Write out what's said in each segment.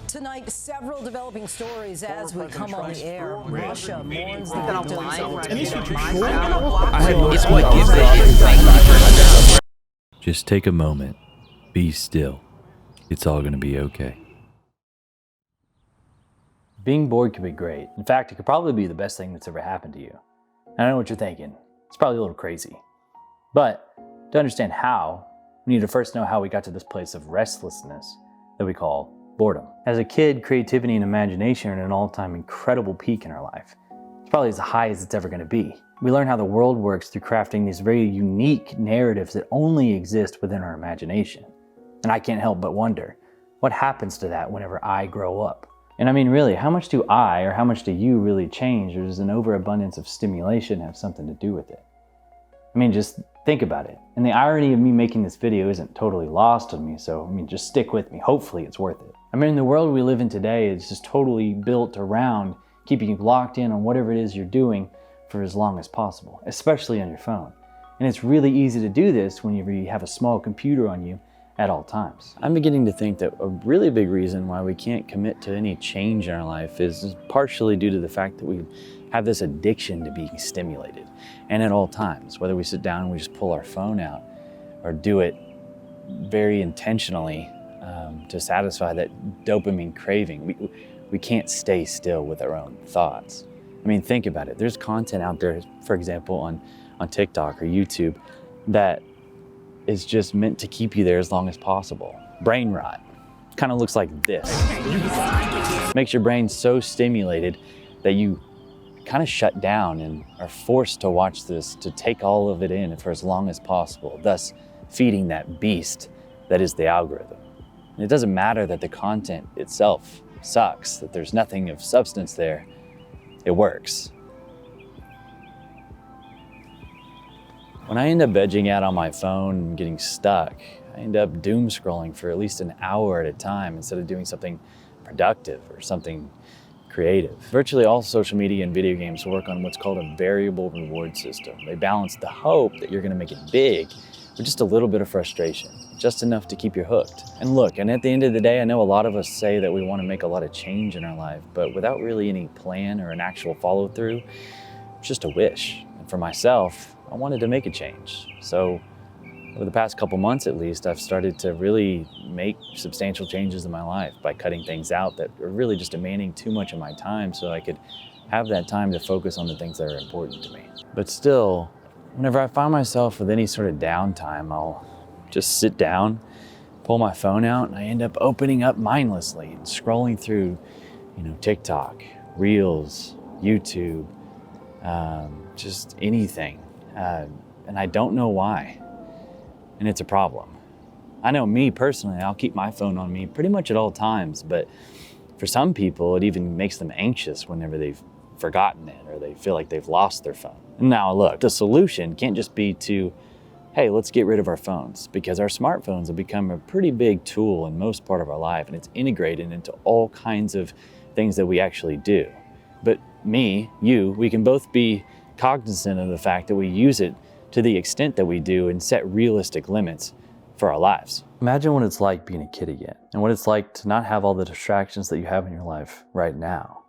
Tonight, several developing stories as we come on the air. Russia mourns the victims. It's what gives it. Just take a moment. Be still. It's all going to be okay. Being bored can be great. In fact, it could probably be the best thing that's ever happened to you. I know what you're thinking. It's probably a little crazy. But to understand how, we need to first know how we got to this place of restlessness that we call boredom. As a kid, creativity and imagination are at an all-time incredible peak in our life. It's probably as high as it's ever going to be. We learn how the world works through crafting these very unique narratives that only exist within our imagination. And I can't help but wonder, what happens to that whenever I grow up? And I mean, really, how much do I or how much do you really change, or does an overabundance of stimulation have something to do with it? I mean, just think about it. And the irony of me making this video isn't totally lost on me, so I mean, just stick with me. Hopefully it's worth it. I mean, the world we live in today is just totally built around keeping you locked in on whatever it is you're doing for as long as possible, especially on your phone. And it's really easy to do this when you have a small computer on you at all times. I'm beginning to think that a really big reason why we can't commit to any change in our life is partially due to the fact that we have this addiction to being stimulated. And at all times, whether we sit down and we just pull our phone out or do it very intentionally to satisfy that dopamine craving, we can't stay still with our own thoughts. I mean, think about it. There's content out there, for example, on TikTok or YouTube that is just meant to keep you there as long as possible. Brain rot kind of looks like this. Makes your brain so stimulated that you kind of shut down and are forced to watch this, to take all of it in for as long as possible, thus feeding that beast that is the algorithm. And it doesn't matter that the content itself sucks, that there's nothing of substance there, it works. When I end up vegging out on my phone and getting stuck, I end up doom scrolling for at least an hour at a time instead of doing something productive or something creative. Virtually all social media and video games work on what's called a variable reward system. They balance the hope that you're going to make it big with just a little bit of frustration, just enough to keep you hooked. And look, and at the end of the day, I know a lot of us say that we want to make a lot of change in our life, but without really any plan or an actual follow through, it's just a wish. And for myself, I wanted to make a change. So over the past couple months at least, I've started to really make substantial changes in my life by cutting things out that are really just demanding too much of my time so I could have that time to focus on the things that are important to me. But still, whenever I find myself with any sort of downtime, I'll just sit down, pull my phone out, and I end up opening up mindlessly and scrolling through, TikTok, Reels, YouTube, just anything. And I don't know why. And it's a problem. I know me personally, I'll keep my phone on me pretty much at all times, but for some people, it even makes them anxious whenever they've forgotten it or they feel like they've lost their phone. Now look, the solution can't just be to, hey, let's get rid of our phones, because our smartphones have become a pretty big tool in most part of our life, and it's integrated into all kinds of things that we actually do. But me, you, we can both be cognizant of the fact that we use it to the extent that we do and set realistic limits for our lives. Imagine what it's like being a kid again, and what it's like to not have all the distractions that you have in your life right now.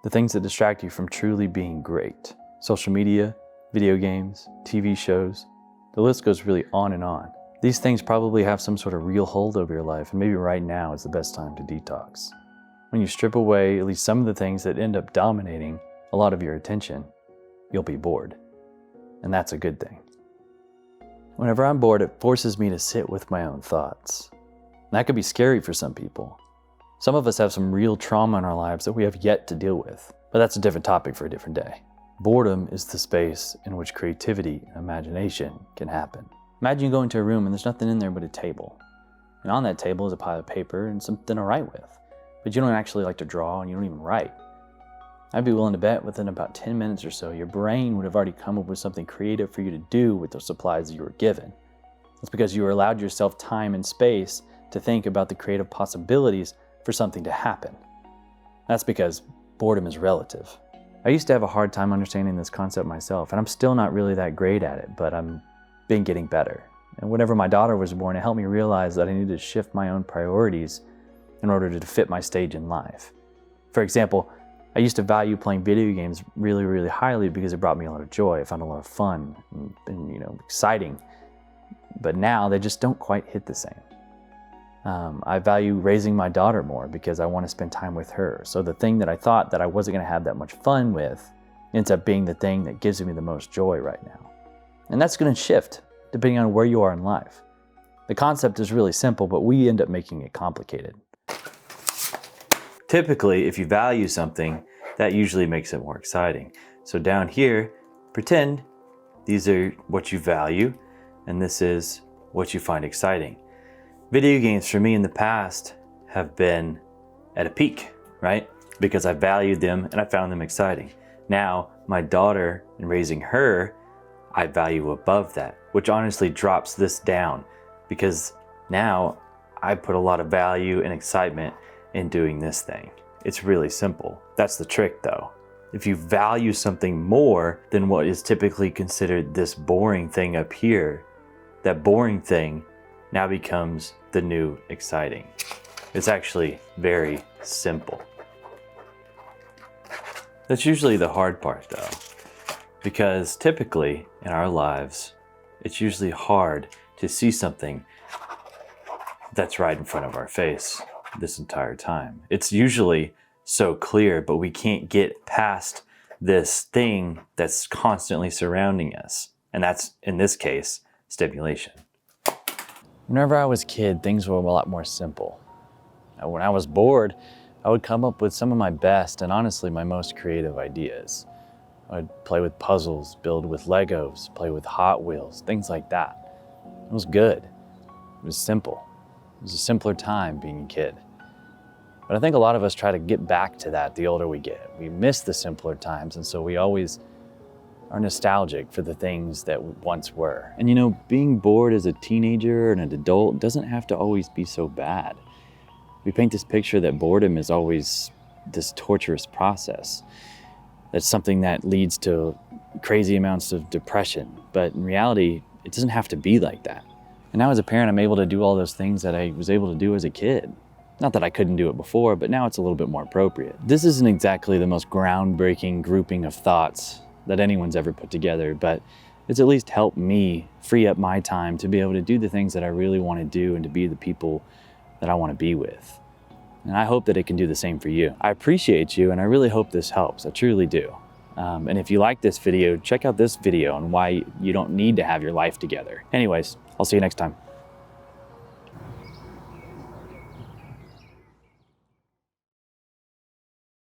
The things that distract you from truly being great. Social media, video games, TV shows, the list goes really on and on. These things probably have some sort of real hold over your life, and maybe right now is the best time to detox. When you strip away at least some of the things that end up dominating a lot of your attention, you'll be bored. And that's a good thing. Whenever I'm bored, it forces me to sit with my own thoughts. And that could be scary for some people. Some of us have some real trauma in our lives that we have yet to deal with, but that's a different topic for a different day. Boredom is the space in which creativity and imagination can happen. Imagine you go into a room and there's nothing in there but a table. And on that table is a pile of paper and something to write with. But you don't actually like to draw and you don't even write. I'd be willing to bet within about 10 minutes or so, your brain would have already come up with something creative for you to do with those supplies that you were given. That's because you were allowed yourself time and space to think about the creative possibilities for something to happen. That's because boredom is relative. I used to have a hard time understanding this concept myself, and I'm still not really that great at it, but I'm been getting better. And whenever my daughter was born, it helped me realize that I needed to shift my own priorities in order to fit my stage in life. For example, I used to value playing video games really, really highly because it brought me a lot of joy. I found a lot of fun and exciting. But now they just don't quite hit the same. I value raising my daughter more because I want to spend time with her. So the thing that I thought that I wasn't going to have that much fun with ends up being the thing that gives me the most joy right now. And that's going to shift depending on where you are in life. The concept is really simple, but we end up making it complicated. Typically, if you value something, that usually makes it more exciting. So down here, pretend these are what you value, and this is what you find exciting. Video games for me in the past have been at a peak, right? Because I valued them and I found them exciting. Now, my daughter and raising her, I value above that, which honestly drops this down because now I put a lot of value and excitement in doing this thing. It's really simple. That's the trick though. If you value something more than what is typically considered this boring thing up here, that boring thing now becomes the new exciting. It's actually very simple. That's usually the hard part though, because typically in our lives, it's usually hard to see something that's right in front of our face this entire time. It's usually so clear, but we can't get past this thing that's constantly surrounding us. And that's, in this case, stimulation. Whenever I was a kid, things were a lot more simple. When I was bored, I would come up with some of my best and honestly my most creative ideas. I'd play with puzzles, build with Legos, play with Hot Wheels, things like that. It was good. It was simple. It was a simpler time being a kid. But I think a lot of us try to get back to that the older we get. We miss the simpler times, and so we always are nostalgic for the things that once were. And being bored as a teenager and an adult doesn't have to always be so bad. We paint this picture that boredom is always this torturous process. That's something that leads to crazy amounts of depression. But in reality, it doesn't have to be like that. And now as a parent, I'm able to do all those things that I was able to do as a kid. Not that I couldn't do it before, but now it's a little bit more appropriate. This isn't exactly the most groundbreaking grouping of thoughts that anyone's ever put together, but it's at least helped me free up my time to be able to do the things that I really want to do and to be the people that I want to be with. And I hope that it can do the same for you. I appreciate you, and I really hope this helps. I truly do. And if you like this video, check out this video on why you don't need to have your life together. Anyways, I'll see you next time.